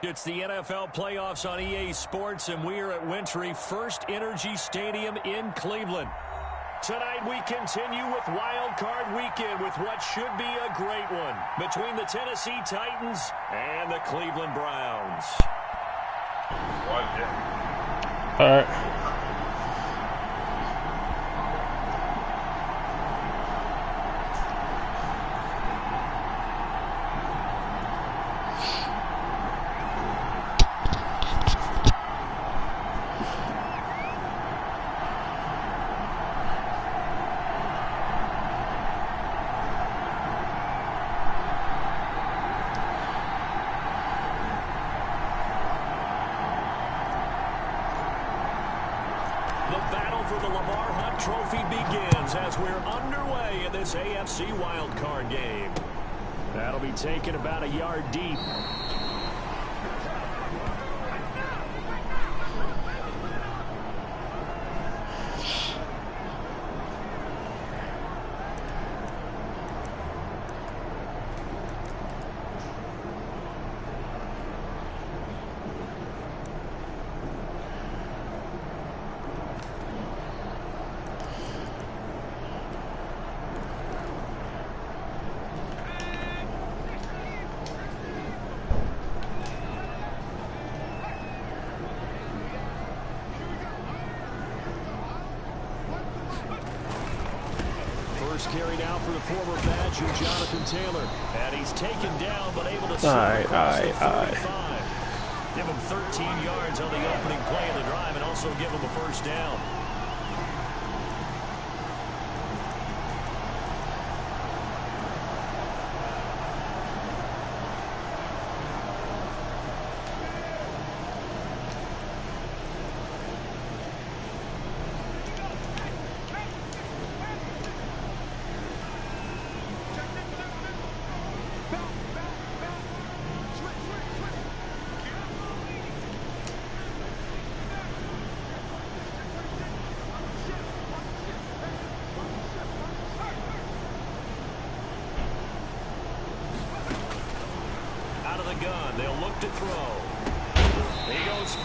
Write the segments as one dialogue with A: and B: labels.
A: It's the NFL playoffs on EA Sports, and we are at Wintry First Energy Stadium in Cleveland. Tonight we continue with Wild Card Weekend with what should be a great one between the Tennessee Titans and the Cleveland Browns.
B: All right.
A: AFC wildcard game. That'll be taken about a yard deep. Carried out for the former Badger, Jonathan Taylor. And he's taken down, but able to slide across the 35. Give him 13 yards on the opening play of the drive and also give him a first down.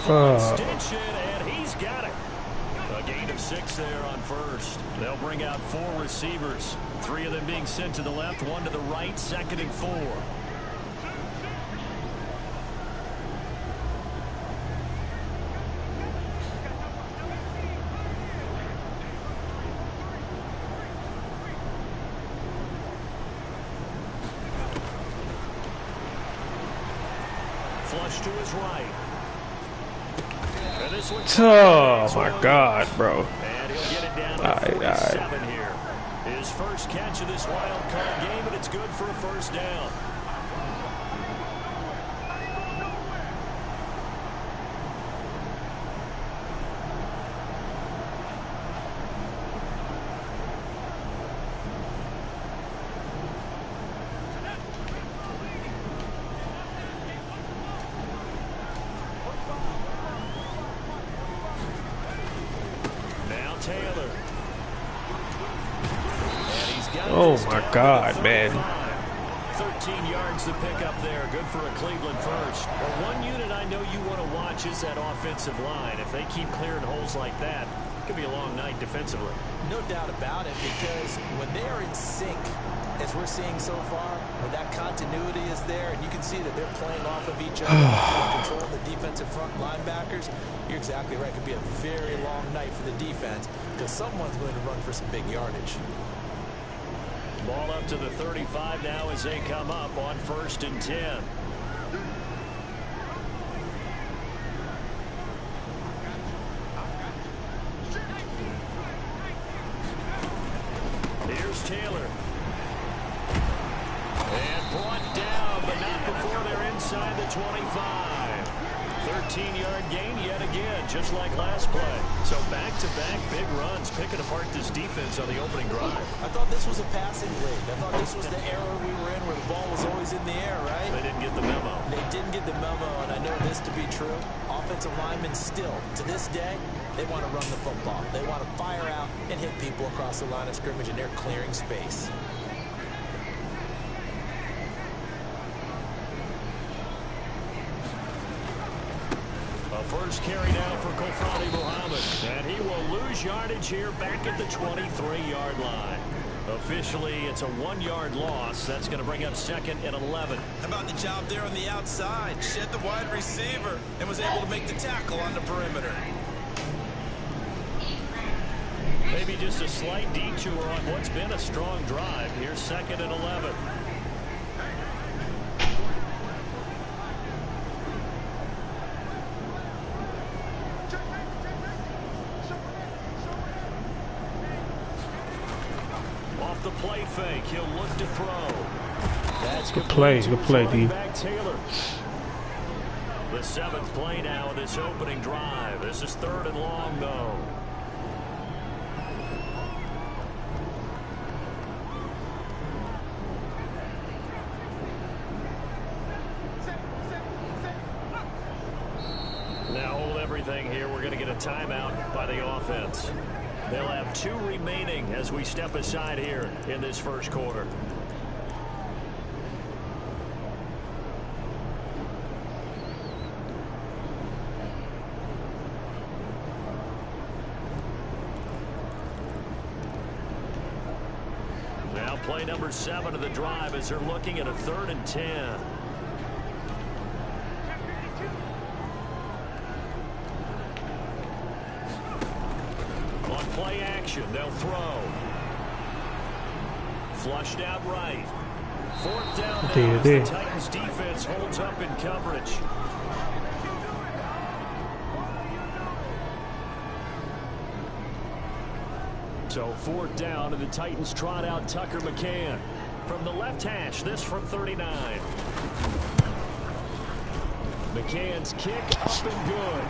A: Extension, and he's got it. A gain of 6 there on first. They'll bring out 4 receivers. 3 of them being sent to the left, 1 to the right, 2nd and 4. Flush to his right.
B: Oh my God, bro.
A: And he'll get it down to 47 here. His first catch of this wild card game, and it's good for a first down.
B: Oh my God, man.
A: 13 yards to pick up there. Good for a Cleveland first. Well, one unit I know you want to watch is that offensive line. If they keep clearing holes like that, it could be a long night defensively.
C: No doubt about it, because when they are in sync, as we're seeing so far, when that continuity is there, and you can see that they're playing off of each other, controlling the defensive front linebackers, you're exactly right. It could be a very long night for the defense, because someone's going to run for some big yardage.
A: Ball up to the 35 now as they come up on 1st and 10. Here's Taylor. And brought down, but not before they're inside the 25. 13-yard gain yet again, just like last play. So back-to-back big runs, picking apart this defense on the opening drive.
C: I thought this was a passing league. I thought this was the era we were in where the ball was always in the air, right?
A: They didn't get the memo.
C: They didn't get the memo, and I know this to be true. Offensive linemen still, to this day, they want to run the football. They want to fire out and hit people across the line of scrimmage, and they're clearing space.
A: first carry now for Kofradi Muhammad. And he will lose yardage here back at the 23-yard line. Officially, it's a 1-yard loss. That's going to bring up 2nd and 11.
C: How about the job there on the outside? Shed the wide receiver and was able to make the tackle on the perimeter.
A: Maybe just a slight detour on what's been a strong drive. Here's 2nd and 11. Off the play fake, he'll look to throw. That's
B: good play, D.
A: Taylor. The 7th play now of this opening drive. This is 3rd and long, though. Now hold everything here. We're going to get a timeout by the offense. They'll have 2 remaining as we step aside here in this first quarter. Now play number 7 of the drive as they're looking at a 3rd and 10. Play action, they'll throw. Flushed out right. 4th down now as the Titans defense holds up in coverage. So 4th down, and the Titans trot out Tucker McCann. From the left hash, this from 39. McCann's kick up and good.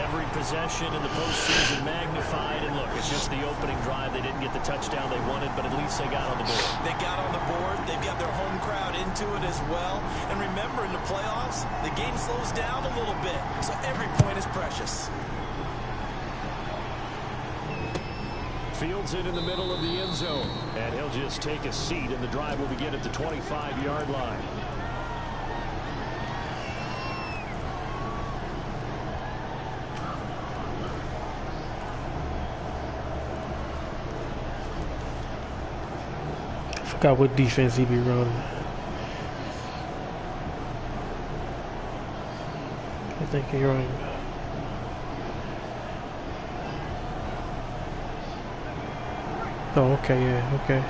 A: Every possession in the postseason magnified, and look, it's just the opening drive. They didn't get the touchdown they wanted, but at least they got on the board.
C: They got on the board. They've got their home crowd into it as well. And remember, in the playoffs, the game slows down a little bit, so every point is precious.
A: Fields it in the middle of the end zone, and he'll just take a seat, and the drive will begin at the 25-yard line.
B: Forgot what defense he be running. I think he's running. Oh, okay, yeah, okay.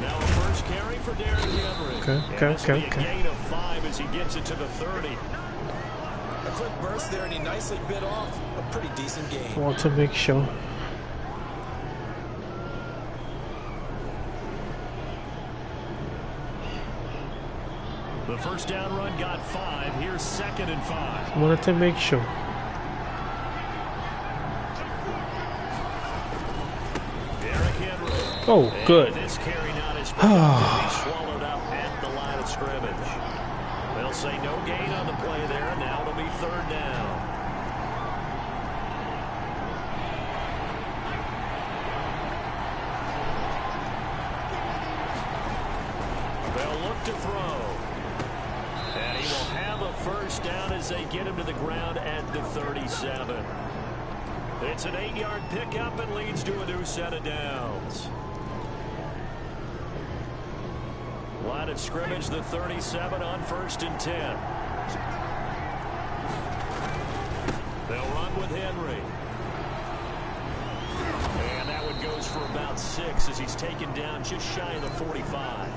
A: Now a first carry for Derrick Henry.
B: Okay.
A: A gain of 5 as he gets it to the 30.
C: A quick burst there, and he nicely bit off a pretty decent gain.
B: Want to make sure.
A: The first down run got 5. Here's 2nd and 5.
B: Wanted to make sure.
A: Derrick Henry.
B: Oh, good.
A: And this carry not as productive. He swallowed up at the line of scrimmage. They'll say no gain on the play there, and now it'll be 3rd down. They'll look to throw. And he will have a first down as they get him to the ground at the 37. It's an 8-yard pickup and leads to a new set of downs. Line of scrimmage, the 37 on 1st and 10. They'll run with Henry. And that one goes for about 6 as he's taken down just shy of the 45.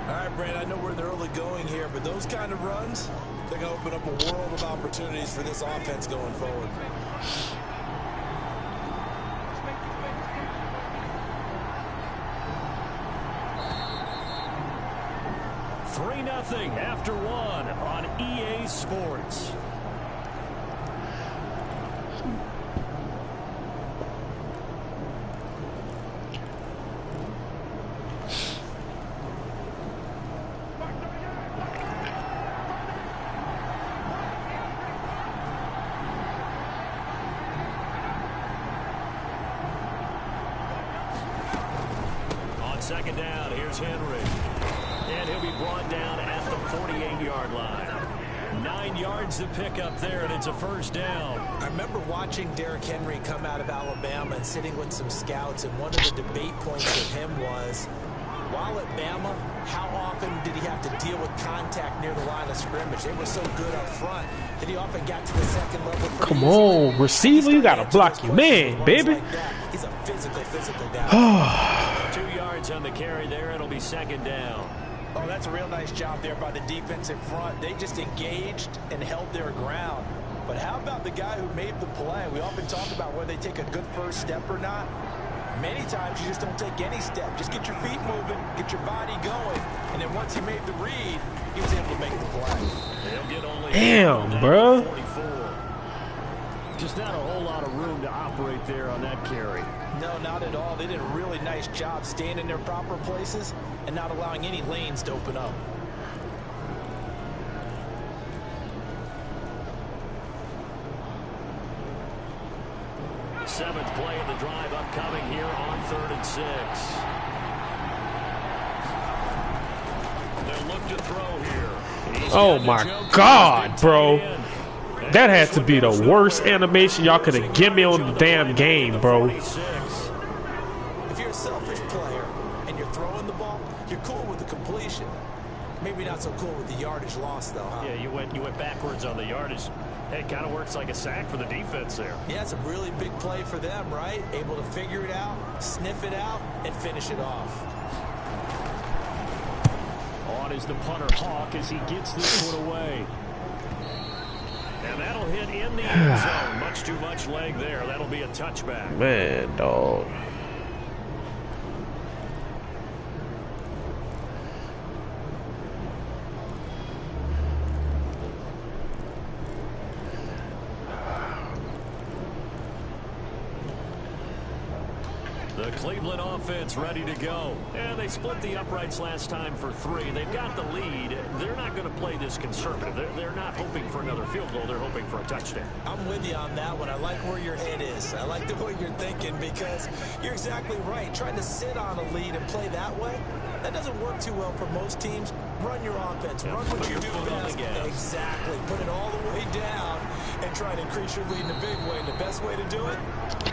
C: All right, Brad, I know we're in the early going here, but those kind of runs, they're going to open up a world of opportunities for this offense going forward.
A: Nothing after 1 on EA Sports. On 2nd down, here's Henry. And he'll be brought down at the 48-yard line. 9 yards to pick up there, and it's a first down.
C: I remember watching Derrick Henry come out of Alabama and sitting with some scouts, and one of the debate points with him was, while at Bama, how often did he have to deal with contact near the line of scrimmage? They were so good up front that he often got to the second level.
B: Come on, receiver, you gotta block your man, baby.
C: Like he's a physical guy.
A: 2 yards on the carry there. It'll be second down.
C: Oh, that's a real nice job there by the defensive front. They just engaged and held their ground. But how about the guy who made the play? We often talk about whether they take a good first step or not. Many times you just don't take any step. Just get your feet moving, get your body going, and then once he made the read, he was able to make the play.
A: They'll get only
B: Damn, bro.
A: 44. Just not a whole lot of room to operate there on that carry.
C: No, not at all. They did a really nice job staying in their proper places and not allowing any lanes to open up.
A: Seventh play of the drive upcoming here on 3rd and 6. They'll look to throw here.
B: Oh my God, bro. That had to be the worst animation y'all could have given me on the damn game, bro.
C: If you're a selfish player and you're throwing the ball, you're cool with the completion. Maybe not so cool with the yardage loss, though, huh?
A: Yeah, you went backwards on the yardage. Hey, it kind of works like a sack for the defense there.
C: Yeah, it's a really big play for them, right? Able to figure it out, sniff it out, and finish it off.
A: On is the punter Hawk as he gets this one away. And that'll hit in the end zone. Much too much leg there. That'll be a touchback.
B: Man, dog.
A: The Cleveland offense ready to go. And they split the uprights last time for 3. They've got the lead. They're not going to play this conservative. They're not hoping for another field goal. They're hoping for a touchdown.
C: I'm with you on that one. I like where your head is. I like the way you're thinking because you're exactly right. Trying to sit on a lead and play that way, that doesn't work too well for most teams. Run your offense. Run what you do best. Exactly. Put it all the way down and try to increase your lead in a big way. And the best way to do it,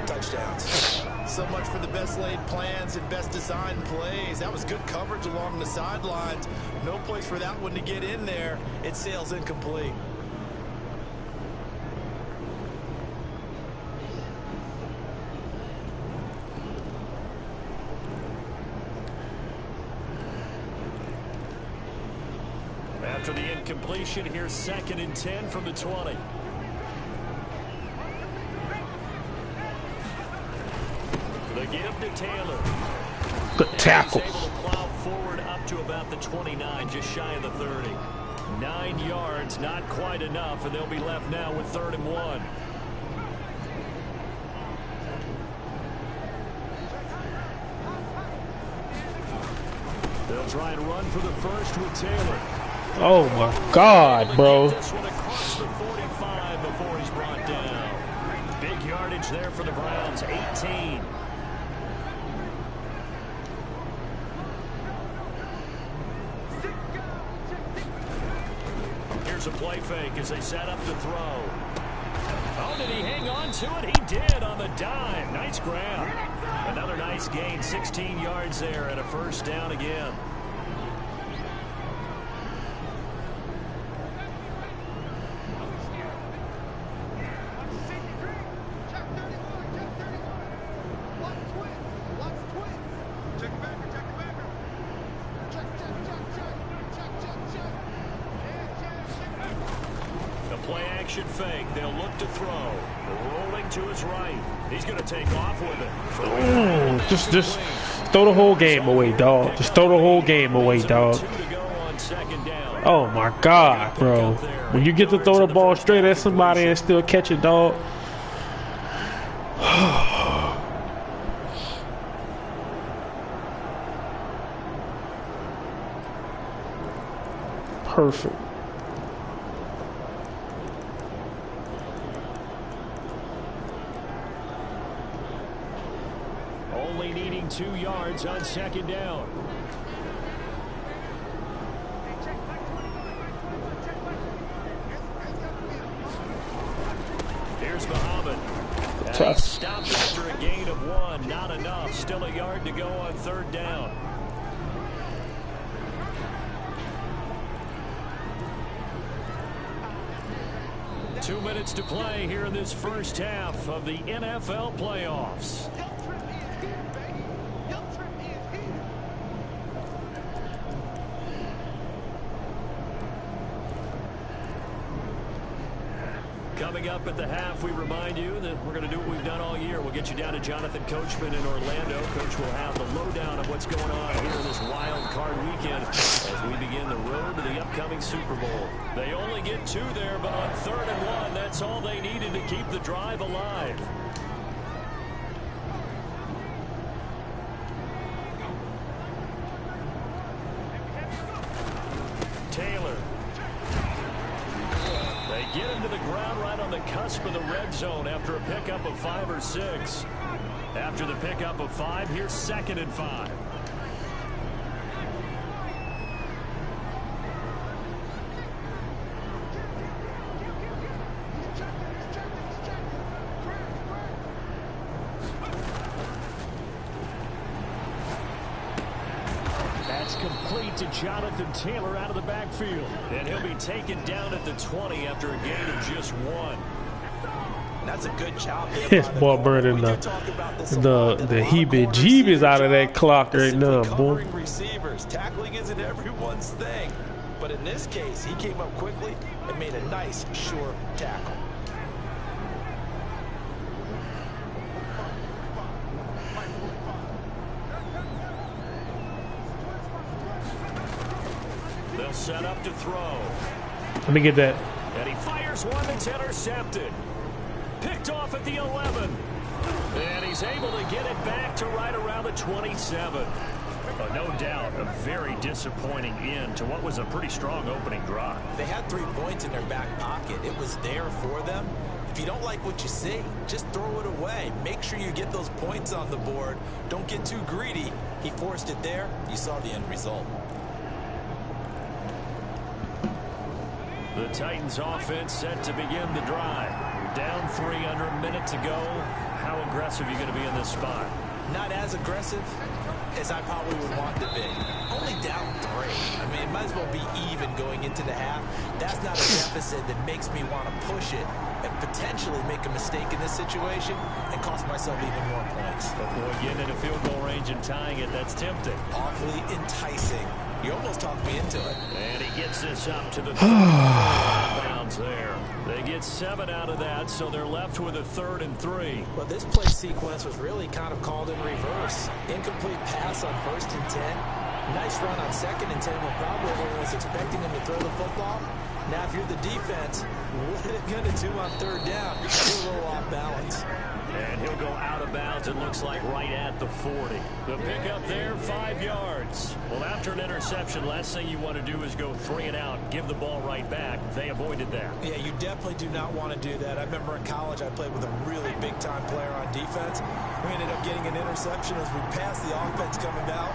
C: touchdowns. So much for the best laid plans and best designed plays. That was good coverage along the sidelines. No place for that one to get in there. It sails incomplete.
A: After the incompletion, here's 2nd and 10 from the 20. The give to Taylor.
B: Good tackle.
A: He's able to plow forward up to about the 29, just shy of the 30. 9 yards, not quite enough, and they'll be left now with 3rd and 1. They'll try and run for the first with Taylor.
B: Oh my God, bro.
A: This one across the 45 before he's brought down. Big yardage there for the Browns, 18. Here's a play fake as they set up to throw. Oh, did he hang on to it? He did on the dime. Nice grab. Another nice gain, 16 yards there and a first down again. Action fake. They'll look to throw. Rolling to his right. He's going to take off with it.
B: Just throw the whole game away, dog. Just throw the whole game away, dog. Oh my God, bro. When you get to throw the ball straight at somebody and still catch it, dog. Perfect.
A: Only needing 2 yards on 2nd down. Here's Muhammad. And he stopped after a gain of 1. Not enough. Still a yard to go on 3rd down. Two minutes to play here in this first half of the NFL playoffs. Coming up at the half, we remind you that we're going to do what we've done all year. We'll get you down to Jonathan Coachman in Orlando. Coach will have the lowdown of what's going on here in this wild card weekend as we begin the road to the upcoming Super Bowl. They only get 2 there, but on 3rd and 1, that's all they needed to keep the drive alive. Taylor. They get him to the ground right on the cusp of the red zone after a pickup of 5 or 6. After the pickup of 5, here's 2nd and 5. That's complete to Jonathan Taylor out of the backfield. And he'll be taken down at the 20 after a gain of just 1.
C: That's a good job.
B: His boy burning the heebie-jeebies out of that clock right now, boy.
C: Receivers. Tackling isn't everyone's thing. But in this case, he came up quickly and made a nice, sure tackle.
A: They'll set up to throw.
B: Let me get that.
A: And he fires one that's intercepted. Picked off at the 11. And he's able to get it back to right around the 27. No doubt a very disappointing end to what was a pretty strong opening drive.
C: They had 3 points in their back pocket. It was there for them. If you don't like what you see, just throw it away. Make sure you get those points on the board. Don't get too greedy. He forced it there. You saw the end result.
A: The Titans offense set to begin the drive. Down 3 under a minute to go. How aggressive are you going to be in this spot?
C: Not as aggressive as I probably would want to be. Only down 3. I mean, it might as well be even going into the half. That's not a deficit that makes me want to push it and potentially make a mistake in this situation and cost myself even more points.
A: But boy, getting into field goal range and tying it, that's tempting.
C: Awfully enticing. You almost talked me into it.
A: And he gets this up to the 30 pounds there. They get 7 out of that, so they're left with a 3rd and 3.
C: Well, this play sequence was really kind of called in reverse. Incomplete pass on 1st and 10. Nice run on 2nd and 10 when probably everyone was expecting him to throw the football. Now, if you're the defense, what are they going to do on 3rd down? You're a little off balance.
A: And he'll go out of bounds, it looks like, right at the 40. The pickup there, 5 yards. Well, after an interception, last thing you want to do is go 3 and out, give the ball right back. They avoided that.
C: Yeah, you definitely do not want to do that. I remember in college I played with a really big-time player on defense. We ended up getting an interception as we passed the offense coming out.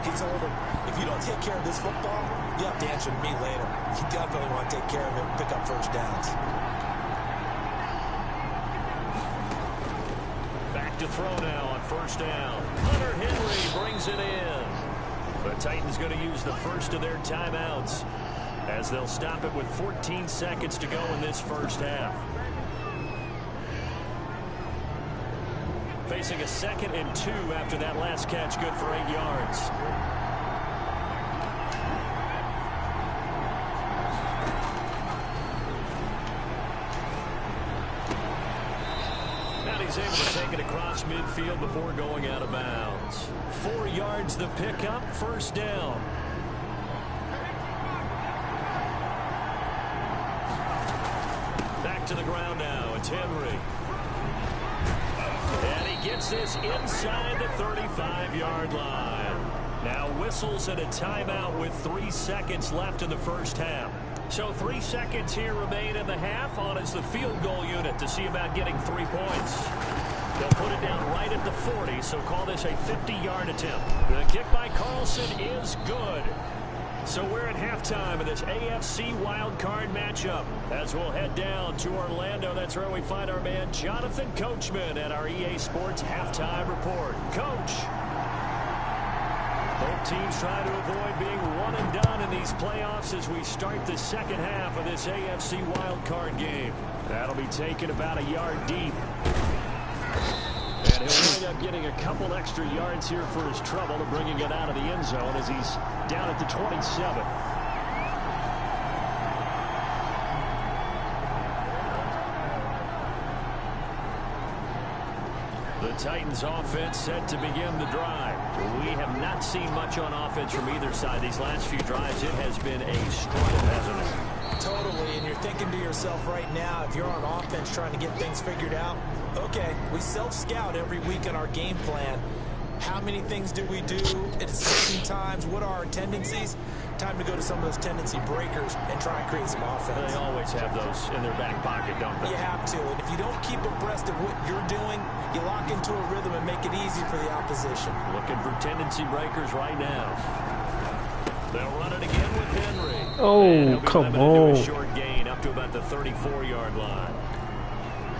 C: He told him, if you don't take care of this football, you have to answer to me later. You definitely want to take care of it and pick up 1st downs.
A: To throw now on 1st down. Hunter Henry brings it in. The Titans going to use the first of their timeouts as they'll stop it with 14 seconds to go in this first half. Facing a 2nd and 2 after that last catch, good for 8 yards. He's able to take it across midfield before going out of bounds. 4 yards the pickup, 1st down. Back to the ground now. It's Henry. And he gets this inside the 35-yard line. Now whistles and a timeout with 3 seconds left in the first half. So 3 seconds here remain in the half. On is the field goal unit to see about getting 3 points. They'll put it down right at the 40, so call this a 50-yard attempt. The kick by Carlson is good. So we're at halftime of this AFC wildcard matchup. As we'll head down to Orlando, that's where we find our man Jonathan Coachman at our EA Sports Halftime Report. Coach. Both teams trying to avoid being one and done in these playoffs as we start the second half of this AFC wildcard game. That'll be taken about a yard deep. And he'll wind up getting a couple extra yards here for his trouble to bringing it out of the end zone as he's down at the 27. The Titans offense set to begin the drive. We have not seen much on offense from either side. These last few drives, it has been a struggle, hasn't it?
C: Totally, and you're thinking to yourself right now, if you're on offense trying to get things figured out, okay, we self-scout every week in our game plan. How many things do we do at certain times? What are our tendencies? Time to go to some of those tendency breakers and try and create some offense.
A: They always have those in their back pocket, don't they?
C: You have to, and if you don't keep abreast of what you're doing, you lock into a rhythm and make it easy for the opposition.
A: Looking for tendency breakers right now. They'll run it again with Henry.
B: Oh, come on.
A: A short gain up to about the 34-yard line.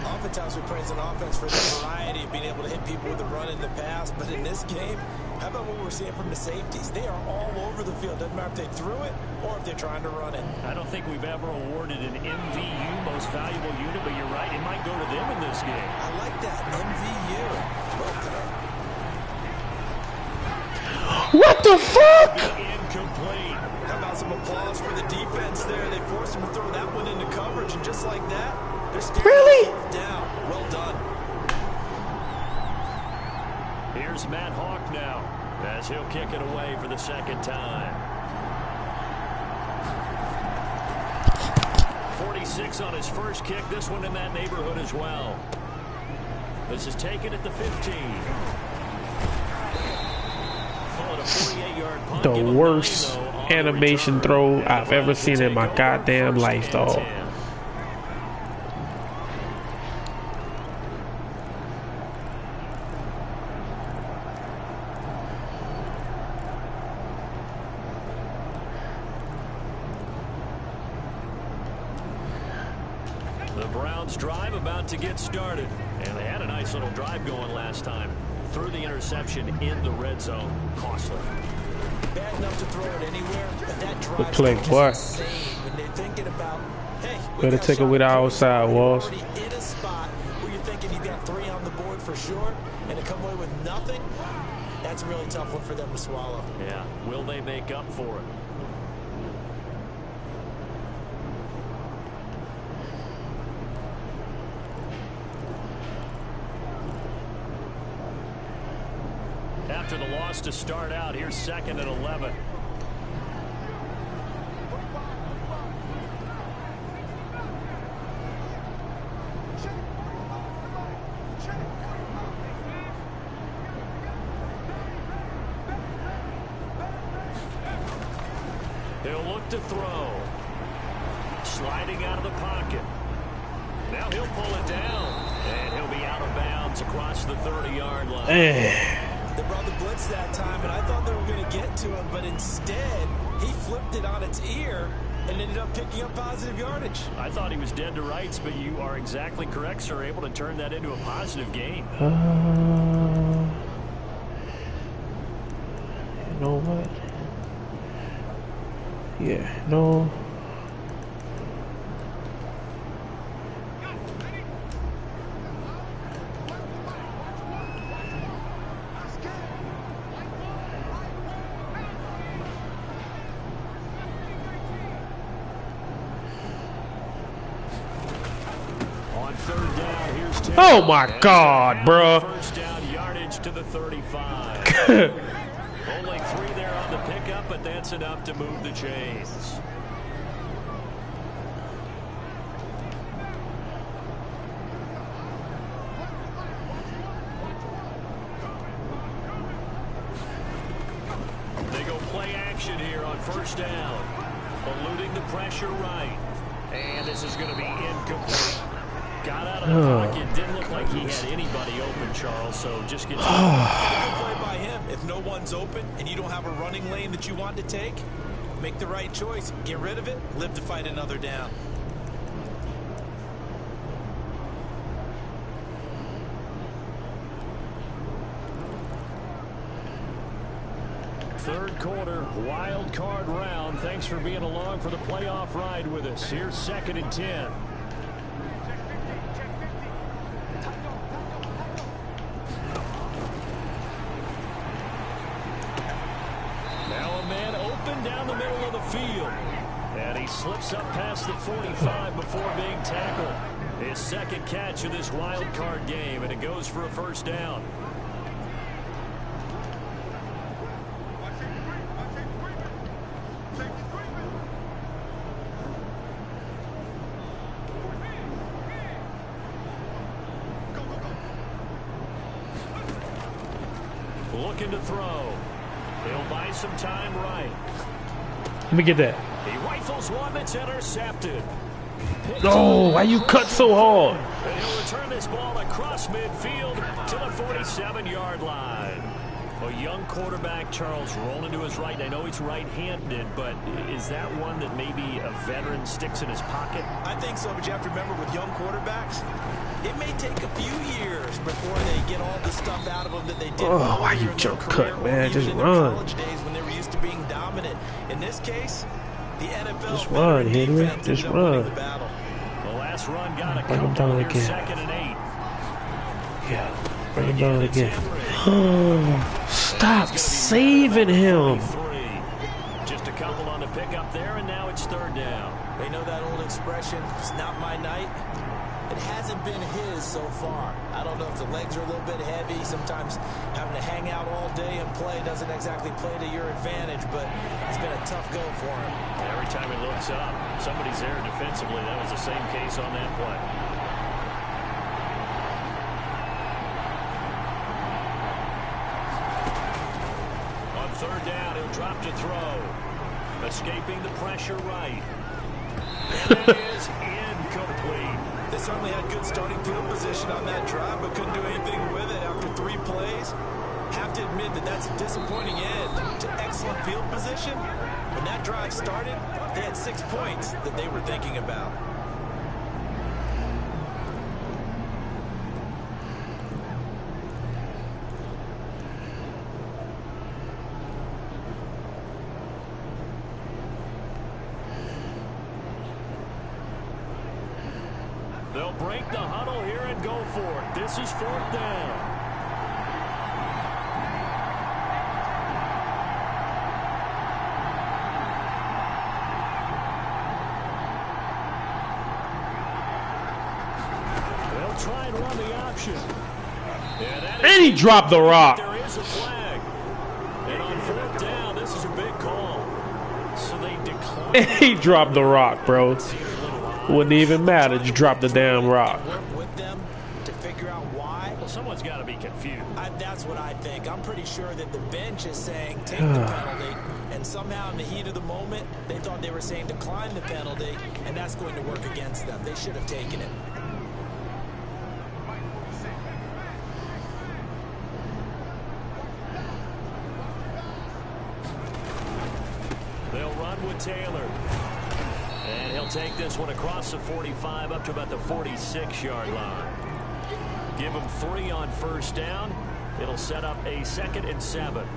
C: Oftentimes we praise an offense for the variety of being able to hit people with the run in the pass, but in this game, how about what we're seeing from the safeties? They are all over the field. Doesn't matter if they threw it or if they're trying to run it.
A: I don't think we've ever awarded an MVU, most valuable unit, but you're right, it might go to them in this game.
C: I like that, MVU. Well done.
B: What the fuck?
A: Incomplete.
C: How about some applause for the defense there? They forced him to throw that one into coverage, and just like that, they're staring
B: Really?
C: fourth down. Well done.
A: Here's Matt Hawk now, as he'll kick it away for the second time. 46 on his first kick. This one in that neighborhood as well. This is taken at the 15.
B: The worst animation throw I've ever seen in my goddamn life, dog.
A: The Browns drive about to get started, and they had a nice little drive going last time. Threw the interception in the red zone. Costly.
C: Bad enough to throw it anywhere, but that drive
B: Good play, boy.
C: when they're thinking about, hey,
B: Better take it with the outside, Walls.
C: in a spot where you're thinking you've got 3 on the board for sure, and to come away with nothing, that's a really tough one for them to swallow.
A: Yeah. Will they make up for it? After the loss to start out, here's 2nd and 11. He'll look to throw. Sliding out of the pocket. Now he'll pull it down. And he'll be out of bounds across the 30-yard line.
C: They brought the blitz that time, and I thought they were going to get to him, but instead, he flipped it on its ear and ended up picking up positive yardage.
A: I thought he was dead to rights, but you are exactly correct, sir. Able to turn that into a positive gain.
B: You know what? Yeah, no. Oh my God, bruh.
A: First down yardage to the 35. Only 3 there on the pickup, but that's enough to move the chains. They go play action here on first down. Eluding the pressure right. And this is going to be incomplete. Got out of the pocket. Didn't look like he had anybody open, Charles, so just get
C: Good play by him. If no one's open and you don't have a running lane that you want to take, Make the right choice. Get rid of it. Live to fight another down.
A: Third quarter, wild card round. Thanks for being along for the playoff ride with us. Here's 2nd and 10. Now a man open down the middle of the field. And he slips up past the 45 before being tackled. His 2nd catch of this wild card game, and it goes for a first down. Looking to throw. He'll buy some time right.
B: Let me get that.
A: He rifles one that's intercepted.
B: No, why you cut so hard?
A: And he'll return this ball across midfield to the 47-yard line. A young quarterback, Charles, rolling to his right. I know he's right-handed, but is that one that maybe a veteran sticks in his pocket?
C: I think so, but you have to remember with young quarterbacks, it may take a few years before they get all the stuff out of them that they did.
B: Oh, why you jump cut, man? Just run.
C: College days when they were used to being dominant. In this case, the NFL
B: just run, Henry. Just run.
A: The last run got a
B: Bring him down again.
A: 2nd and 8.
B: Yeah, bring him down again. Oh, stop saving him.
A: Just a couple on the pickup there, and now it's 3rd down.
C: They know that old expression, it's not my night. It hasn't been his so far. I don't know if the legs are a little bit heavy. Sometimes having to hang out all day and play doesn't exactly play to your advantage, but it's been a tough go for him.
A: Every time he looks up, somebody's there defensively. That was the same case on that play. On 3rd down, he'll drop to throw. Escaping the pressure right. And that is incomplete.
C: They certainly had good starting field position on that drive, but couldn't do anything with it after 3 plays. Have to admit that that's a disappointing end to excellent field position. When that drive started, they had 6 points that they were thinking about.
A: They'll break the huddle here and go for it. This is 4th down. They'll try and run the option.
B: And he dropped the rock.
A: There is a flag. And on 4th down, this is a big call. So they decline.
B: And he dropped the rock, bro. Wouldn't even matter. Just drop the damn rock.
C: Work with them to figure out why.
A: Well, someone's got to be confused.
C: That's what I think. I'm pretty sure that the bench is saying take the penalty, and somehow in the heat of the moment, they thought they were saying decline the penalty, and that's going to work against them. They should have taken it.
A: They'll run with Taylor. And he'll take this one across the 45 up to about the 46-yard line. Give him 3 on 1st down. It'll set up a 2nd and 7.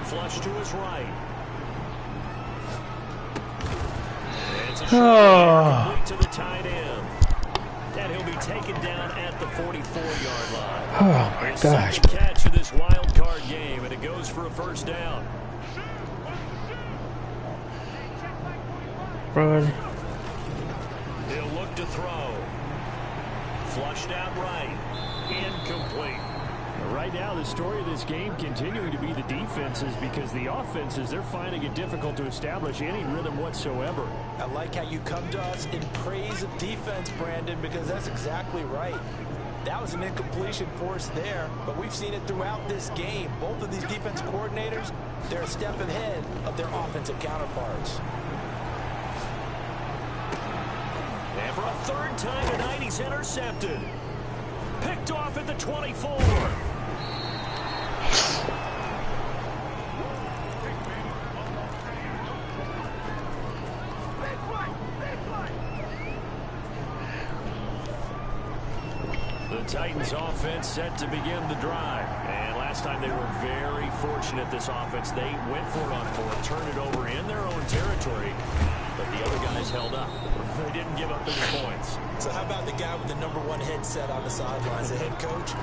A: Flush to his right. It's a shot complete to the tight end. And he'll be taken down at the 44-yard line.
B: Oh, my gosh.
A: Second catch of this wild card game, and it goes for a first down.
B: Run.
A: He'll look to throw. Flushed out right. Incomplete. Right now, the story of this game continuing to be the defenses, because the offenses, they're finding it difficult to establish any rhythm whatsoever.
C: I like how you come to us in praise of defense, Brandon, because that's exactly right. That was an incompletion force there, but we've seen it throughout this game. Both of these defense coordinators, they're a step ahead of their offensive counterparts.
A: And for a third time tonight, he's intercepted. Picked off at the 24. The Titans offense set to begin the drive. And last time they were very fortunate, this offense. They went for it on fourth, turned it over in their own territory, but the other guys held up. They didn't give up any points.
C: So how about the guy with the #1 headset on the sidelines, the head coach?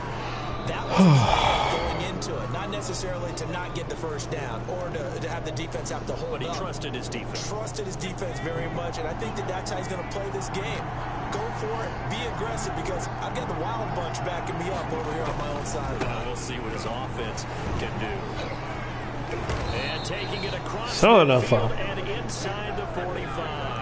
C: That was a plan going into it, not necessarily to not get the first down or to have the defense have to hold up.
A: But he trusted his defense.
C: Trusted his defense very much, and I think that's how he's going to play this game. Go for it, be aggressive, because I've got the Wild Bunch backing me up over here on my own side.
A: We'll see what his offense can do. And taking it across
B: the
A: field and inside the 45.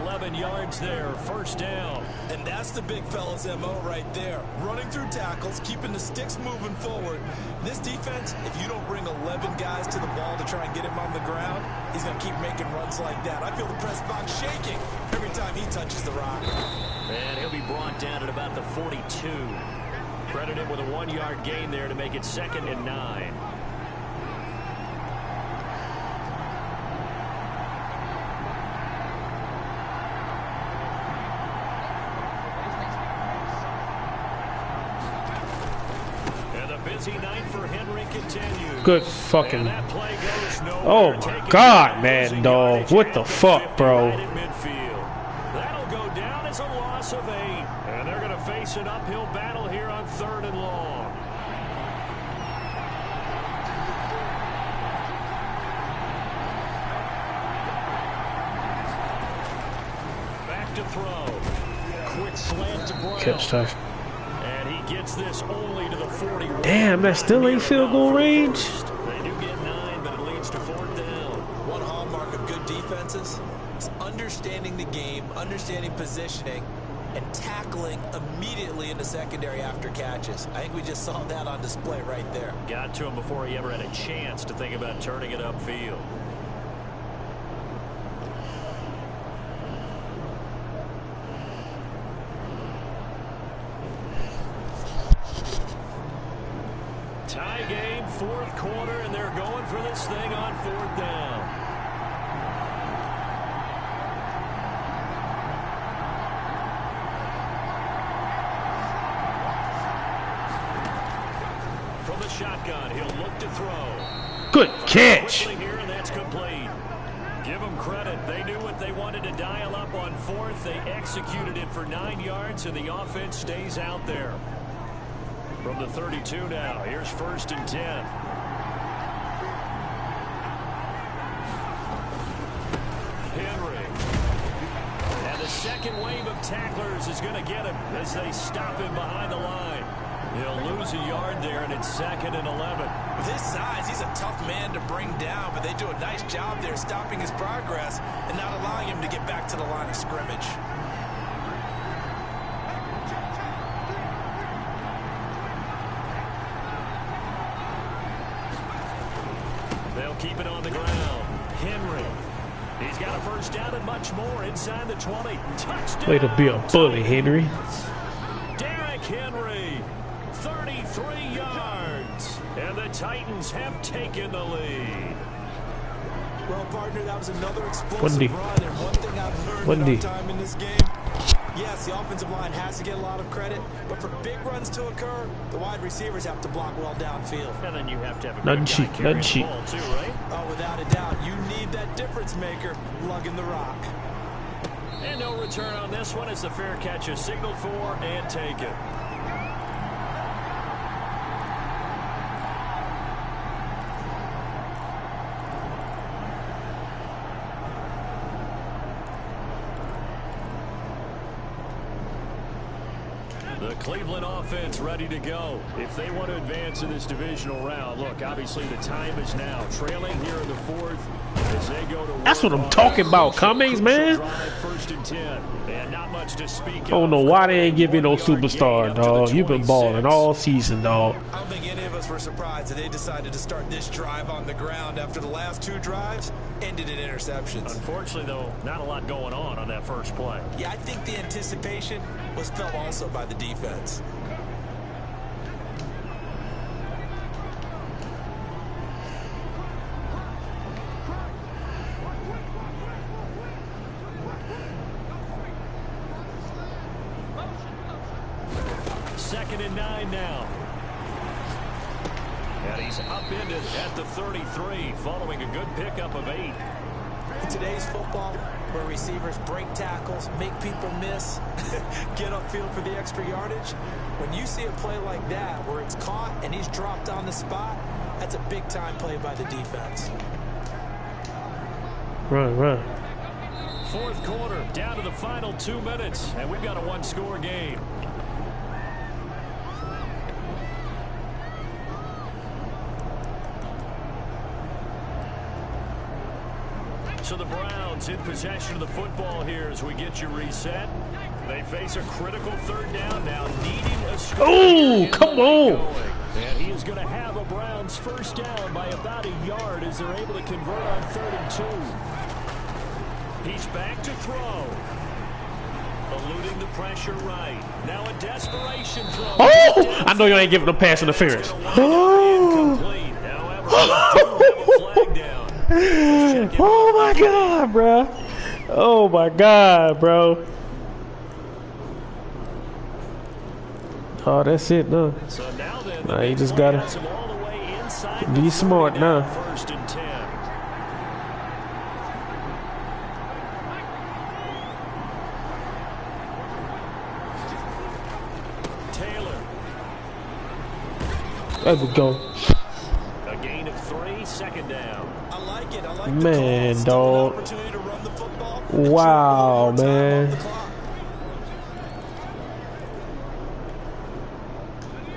A: 11 yards there, first down.
C: And that's the big fella's MO right there. Running through tackles, keeping the sticks moving forward. This defense, if you don't bring 11 guys to the ball to try and get him on the ground, he's going to keep making runs like that. I feel the press box shaking every time he touches the rock.
A: And he'll be brought down at about the 42. Credited with a 1-yard gain there to make it 2nd and 9. Busy night for Henry continues.
B: Good fucking. Oh my God, man, dog. What the fuck, bro?
A: That'll go down as a loss of 8. And they're going to face an uphill battle here on 3rd and long. Back to throw. Quick slant to Brown.
B: Catch tough.
A: Gets this only to the 41.
B: Damn, that still ain't field goal range.
A: They do get 9, but it leads to 4th down.
C: One hallmark of good defenses is understanding the game, understanding positioning, and tackling immediately in the secondary after catches. I think we just saw that on display right there.
A: Got to him before he ever had a chance to think about turning it upfield. Tie game, 4th quarter, and they're going for this thing on 4th down. From the shotgun, he'll look to throw.
B: Good catch.
A: Here, and that's complete. Give them credit. They knew what they wanted to dial up on 4th. They executed it for 9 yards, and the offense stays out there. From the 32 now, here's 1st and 10. Henry. And the second wave of tacklers is going to get him as they stop him behind the line. He'll lose a yard there, and it's 2nd and 11.
C: With his size, he's a tough man to bring down, but they do a nice job there stopping his progress and not allowing him to get back to the line of scrimmage.
A: They'll keep it on the ground. Henry. He's got a first down and much more inside the 20. Touchdown.
B: Way to be a bully, Henry.
A: Derrick Henry. 33 yards. And the Titans have taken the lead.
C: Well, partner, that was another explosive run. And one thing I've learned in our time in this game, yes, the offensive line has to get a lot of credit, but for big runs to occur, the wide receivers have to block well downfield.
A: And then you have to have a good guy carrying the ball too, right?
C: Oh, without a doubt. You need that difference maker lugging the rock.
A: And no return on this one as the fair catch is signaled for and taken. The Cleveland offense ready to go if they want to advance in this divisional round. Look, obviously the time is now. Trailing here in the 4th.
B: That's what I'm talking about, Cummings, man. I don't know why they ain't give you no superstar, dog. You've been balling all season, dog.
C: I don't think any of us were surprised that they decided to start this drive on the ground after the last 2 drives ended in interceptions.
A: Unfortunately, though, not a lot going on that first play.
C: Yeah, I think the anticipation was felt also by the defense.
A: Second and 9 now. And he's upended at the 33, following a good pickup of 8.
C: In today's football, where receivers break tackles, make people miss, get upfield for the extra yardage, when you see a play like that where it's caught and he's dropped on the spot, that's a big-time play by the defense.
B: Run.
A: Fourth quarter, down to the final 2 minutes, and we've got a 1-score game. So the Browns in possession of the football here as we get you reset. They face a critical third down now, needing a score.
B: Oh, come on.
A: And he is going to have a Browns first down by about a yard as they're able to convert on 3rd and 2. He's back to throw. Eluding the pressure right. Now a desperation throw.
B: Oh, I know you ain't giving them pass interference.
A: Incomplete. However, they do have a flag down.
B: Oh my God, bro. Oh my God, bro. Oh, that's it, no.
A: So now then,
B: nah, you just gotta be smart now.
A: 1st and 10. Taylor.
B: There we go.
A: A gain of 3, second down.
C: I like it. I like
B: Man,
C: the
B: dog.
C: opportunity to run the football.
B: Wow, man.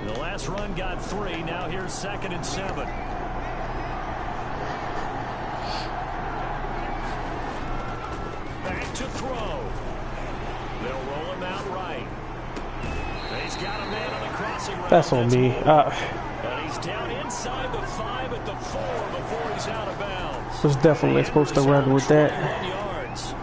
A: The last run got 3. Now here's 2nd and 7. Back to throw. They'll roll him out right. He's got a man on the crossing route.
B: That's on me.
A: And he's down inside the 5 at the 4 before he's out of bounds.
B: Was definitely supposed to run with that.
A: 21 yards.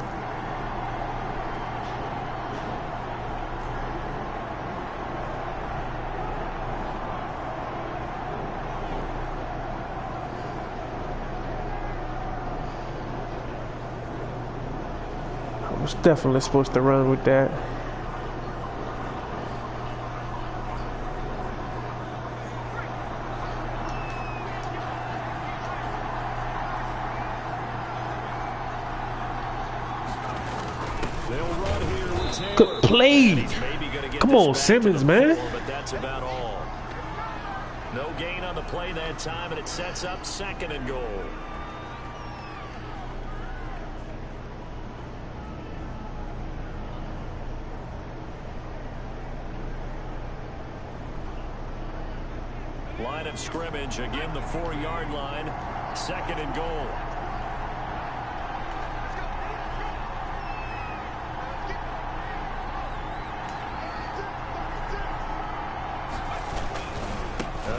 B: I was definitely supposed to run with that. Good play. Come on, Simmons, man.
A: But that's about all. No gain on the play that time, and it sets up 2nd and goal. Line of scrimmage, again the 4-yard line, 2nd and goal.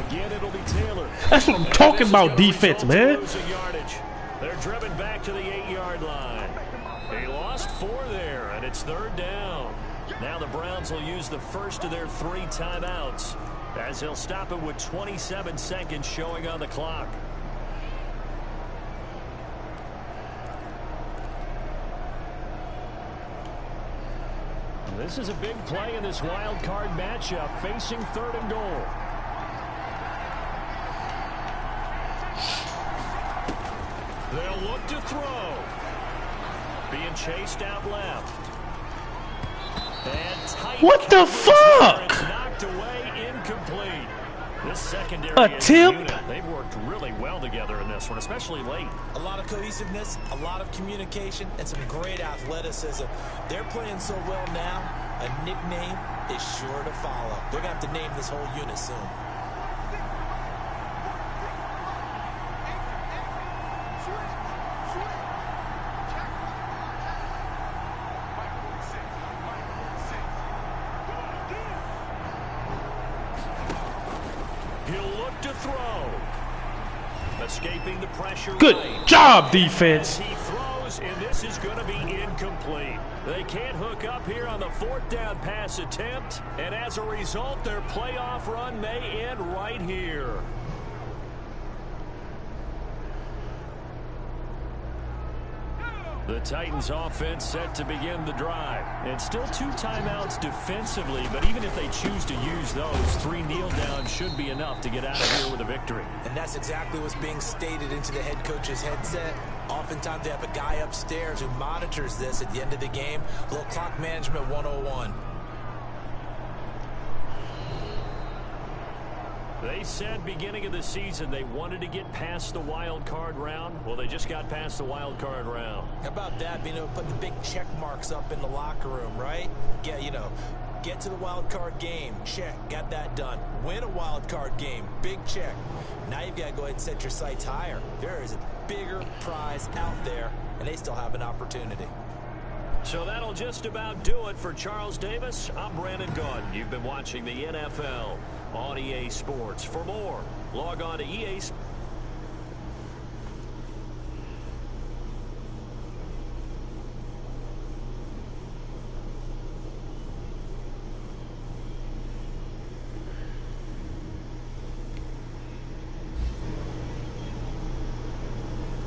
A: Again, it'll be Taylor.
B: That's what I'm talking about, defense, man.
A: They're driven back to the 8-yard line. He lost 4 there, and it's 3rd down. Now the Browns will use the first of their 3 timeouts as they'll stop it with 27 seconds showing on the clock. This is a big play in this wild card matchup, facing 3rd and goal. They'll look to throw. Being chased out left. And tight.
B: What the fuck?
A: It's knocked away, incomplete. This secondary
B: A tip?
A: unit, they've worked really well together in this one, especially late.
C: A lot of cohesiveness, a lot of communication, and some great athleticism. They're playing so well now, a nickname is sure to follow. They're going to have to name this whole unit soon.
A: to throw. Escaping the pressure.
B: Good job, defense.
A: He throws, and this is going to be incomplete. They can't hook up here on the 4th down pass attempt, and as a result, their playoff run may end right here. The Titans offense set to begin the drive. And still 2 timeouts defensively, but even if they choose to use those, 3 kneel downs should be enough to get out of here with a victory.
C: And that's exactly what's being stated into the head coach's headset. Oftentimes they have a guy upstairs who monitors this at the end of the game. A little clock management 101.
A: They said beginning of the season they wanted to get past the wild card round. Well, they just got past the wild card round.
C: How about that? Being able to put the big check marks up in the locker room, right? Get to the wild card game. Check. Got that done. Win a wild card game. Big check. Now you've got to go ahead and set your sights higher. There is a bigger prize out there, and they still have an opportunity.
A: So that'll just about do it for Charles Davis. I'm Brandon Gaudin. You've been watching the NFL on EA Sports. For more, log on to EA Sports.